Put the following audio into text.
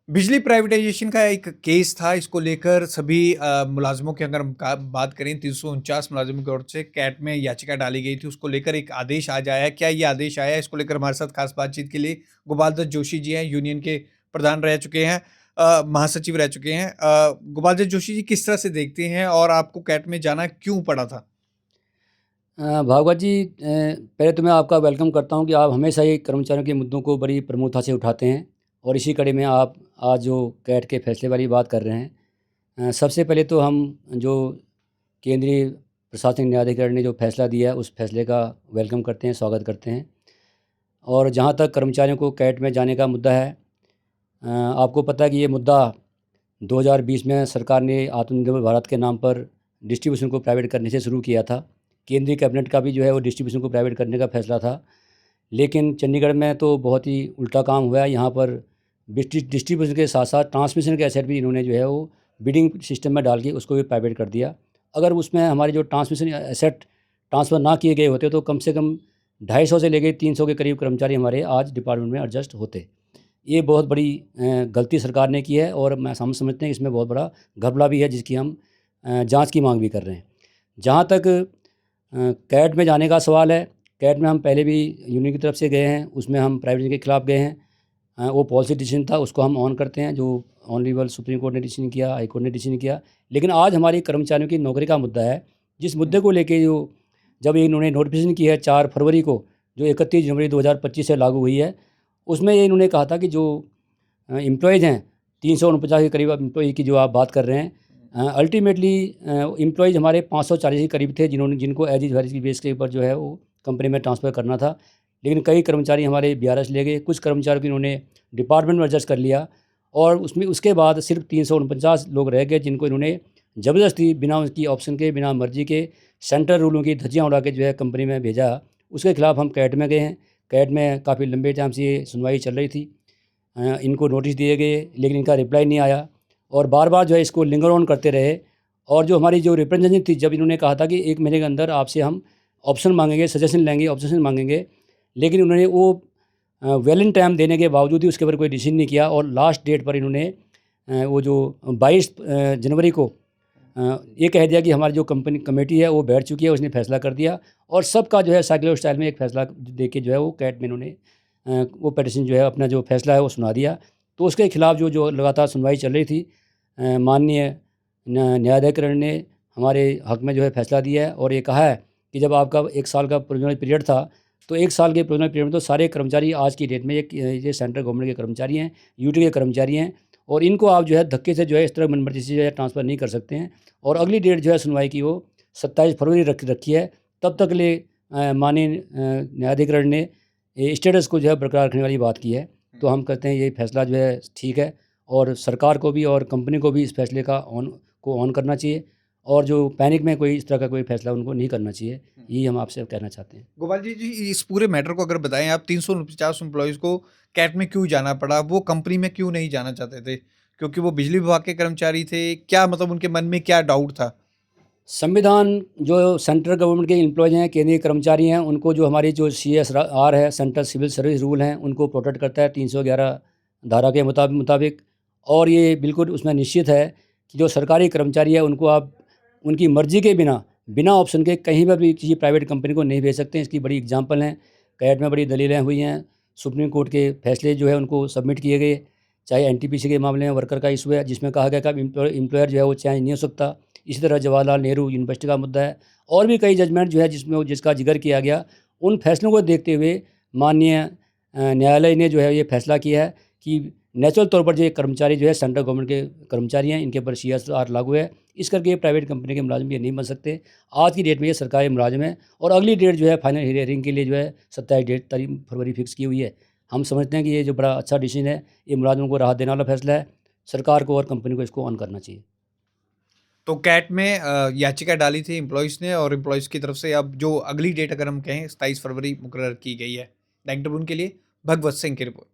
बिजली प्राइवेटाइजेशन का एक केस था, इसको लेकर सभी मुलाज़िमों की अगर हम बात करें 349 मुलाज़िमों की ओर से कैट में याचिका डाली गई थी, उसको लेकर एक आदेश आज आया है। क्या ये आदेश आया है? इसको लेकर हमारे साथ खास बातचीत के लिए गोपाल दत्त जोशी जी हैं, यूनियन के प्रधान रह चुके हैं, महासचिव रह चुके हैं। गोपाल दत्त जोशी जी किस तरह से देखते हैं और आपको कैट में जाना क्यों पड़ा था? भागवत जी, पहले तो मैं आपका वेलकम करता हूं कि आप हमेशा ही कर्मचारियों के मुद्दों को बड़ी प्रमुखता से उठाते हैं और इसी कड़ी में आप आज जो कैट के फैसले वाली बात कर रहे हैं। सबसे पहले तो हम जो केंद्रीय प्रशासनिक न्यायाधिकरण ने जो फैसला दिया है उस फैसले का वेलकम करते हैं, स्वागत करते हैं। और जहां तक कर्मचारियों को कैट में जाने का मुद्दा है, आपको पता है कि ये मुद्दा 2020 में सरकार ने आत्मनिर्भर भारत के नाम पर डिस्ट्रीब्यूशन को प्राइवेट करने से शुरू किया था। केंद्रीय कैबिनेट का भी जो है वो डिस्ट्रीब्यूशन को प्राइवेट करने का फैसला था। लेकिन चंडीगढ़ में तो बहुत ही उल्टा काम हुआ है। यहाँ पर डिस्ट्रीब्यूशन के साथ साथ ट्रांसमिशन के एसेट भी इन्होंने जो है वो बिडिंग सिस्टम में डाल के उसको भी प्राइवेट कर दिया। अगर उसमें हमारे जो ट्रांसमिशन एसेट ट्रांसफ़र ना किए गए होते तो कम से कम 250 से लेकर 300 के करीब कर्मचारी हमारे आज डिपार्टमेंट में एडजस्ट होते। ये बहुत बड़ी गलती सरकार ने की है और हम समझते हैं कि इसमें बहुत बड़ा घपला भी है, जिसकी हम जांच की मांग भी कर रहे हैं। जहाँ तक कैट में जाने का सवाल है, कैट में हम पहले भी यूनियन की तरफ से गए हैं, उसमें हम प्राइवेटाइजेशन के खिलाफ गए हैं। वो पॉलिसी डिसीजन था, उसको हम ऑन करते हैं, जो ऑनरेबल सुप्रीम कोर्ट ने डिसीजन किया, हाई कोर्ट ने डिसीजन किया। लेकिन आज हमारे कर्मचारियों की नौकरी का मुद्दा है, जिस मुद्दे को लेके जो जब इन्होंने नोटिफिकेशन की है 4 फरवरी को, जो 31 जनवरी 2025 से लागू हुई है, उसमें ये इन्होंने कहा था कि जो एम्प्लॉयज़ हैं 349 के करीब एम्प्लॉई की जो आप बात कर रहे हैं, अल्टीमेटली एम्प्लॉयज़ हमारे 540 के करीब थे जिनको एज इज की बेस के ऊपर जो है वो कंपनी में ट्रांसफ़र करना था। लेकिन कई कर्मचारी हमारे बीआरएस ले गए, कुछ कर्मचारियों को इन्होंने डिपार्टमेंट में एडजस्ट कर लिया और उसमें उसके बाद सिर्फ 349 लोग रह गए, जिनको इन्होंने ज़बरदस्ती बिना उनकी ऑप्शन के, बिना मर्जी के, सेंट्रल रूलों की धज्जियाँ उड़ा के जो है कंपनी में भेजा। उसके खिलाफ हम कैट में गए हैं। कैट में काफ़ी लंबे टाइम से ये सुनवाई चल रही थी। इनको नोटिस दिए गए लेकिन इनका रिप्लाई नहीं आया और बार बार जो है इसको लिंगर ऑन करते रहे। और जो हमारी जो रिप्रेजेंटेटिव थी, जब इन्होंने कहा था कि 1 महीने के अंदर आपसे हम ऑप्शन मांगेंगे, सजेशन लेंगे, ऑब्जेक्शन मांगेंगे, लेकिन उन्होंने वो वेल इन टाइम देने के बावजूद ही उसके ऊपर कोई डिसीजन नहीं किया और लास्ट डेट पर इन्होंने वो जो 22 जनवरी को ये कह दिया कि हमारी जो कंपनी कमेटी है वो बैठ चुकी है, उसने फैसला कर दिया और सबका जो है साइक्लो स्टाइल में एक फैसला दे के जो है वो कैट में इन्होंने वो पिटीशन जो है अपना जो फैसला है वो सुना दिया। तो उसके खिलाफ जो जो लगातार सुनवाई चल रही थी, माननीय न्यायाधिकरण ने हमारे हक में जो है फैसला दिया है और ये कहा है कि जब आपका 1 साल का प्रोविजनल पीरियड था, तो 1 साल के प्रोविजनल पीरियड में तो सारे कर्मचारी आज की डेट में ये सेंट्रल गवर्नमेंट के कर्मचारी हैं, यूटी के कर्मचारी हैं और इनको आप जो है धक्के से जो है इस तरह मनमर्जी से जो है ट्रांसफ़र नहीं कर सकते हैं। और अगली डेट जो है सुनवाई की वो 27 फरवरी रखी है। तब तक के लिए माननीय न्यायाधिकरण ने स्टेटस को जो है बरकरार रखने वाली बात की है। तो हम कहते हैं ये फैसला जो है ठीक है और सरकार को भी और कंपनी को भी इस फैसले का ऑन करना चाहिए और जो पैनिक में कोई इस तरह का कोई फैसला उनको नहीं करना चाहिए। यही हम आपसे कहना चाहते हैं। गोपाल जी, इस पूरे मैटर को अगर बताएँ आप 349 एम्प्लॉइज़ को कैट में क्यों जाना पड़ा? वो कंपनी में क्यों नहीं जाना चाहते थे? क्योंकि वो बिजली विभाग के कर्मचारी थे? क्या मतलब उनके मन में क्या डाउट था? संविधान जो सेंट्रल गवर्नमेंट के एम्प्लॉयज़ हैं, केंद्रीय कर्मचारी हैं, उनको जो हमारी जो CSR है, सेंट्रल सिविल सर्विस रूल हैं, उनको प्रोटेक्ट करता है 311 धारा के मुताबिक। और ये बिल्कुल उसमें निश्चित है कि जो सरकारी कर्मचारी है उनको आप उनकी मर्ज़ी के बिना, बिना ऑप्शन के कहीं पर भी किसी प्राइवेट कंपनी को नहीं भेज सकते हैं। इसकी बड़ी एग्जांपल हैं, कैट में बड़ी दलीलें हुई हैं, सुप्रीम कोर्ट के फैसले जो है उनको सबमिट किए गए, चाहे एनटीपीसी के मामले में वर्कर का इशू है जिसमें कहा गया कि एम्प्लॉयर जो है वो चेंज नहीं हो सकता। इसी तरह जवाहरलाल नेहरू यूनिवर्सिटी का मुद्दा है और भी कई जजमेंट जो है जिसका जिक्र किया गया। उन फैसलों को देखते हुए माननीय न्यायालय ने जो है ये फैसला किया है कि नेचुरल तौर पर जो ये कर्मचारी जो है सेंट्रल गवर्नमेंट के कर्मचारी हैं, इनके ऊपर CSR लागू है। इस करके ये प्राइवेट कंपनी के मुलाजिम ये नहीं बन सकते। आज की डेट में ये सरकारी मुलाजिम है और अगली डेट जो है फाइनल हियरिंग के लिए जो है 27 तारीख फरवरी फिक्स की हुई है। हम समझते हैं कि ये जो बड़ा अच्छा डिसीजन है, ये मुलाजिमों को राहत देने वाला फैसला है। सरकार को और कंपनी को इसको ऑन करना चाहिए। तो कैट में याचिका डाली थी एम्प्लॉइज़ ने और एम्प्लॉइज़ की तरफ से अब जो अगली डेट अगर हम कहें 27 फरवरी मुकर्रर की गई है। दैनिक ट्रिब्यून के लिए भगवत सिंह की रिपोर्ट।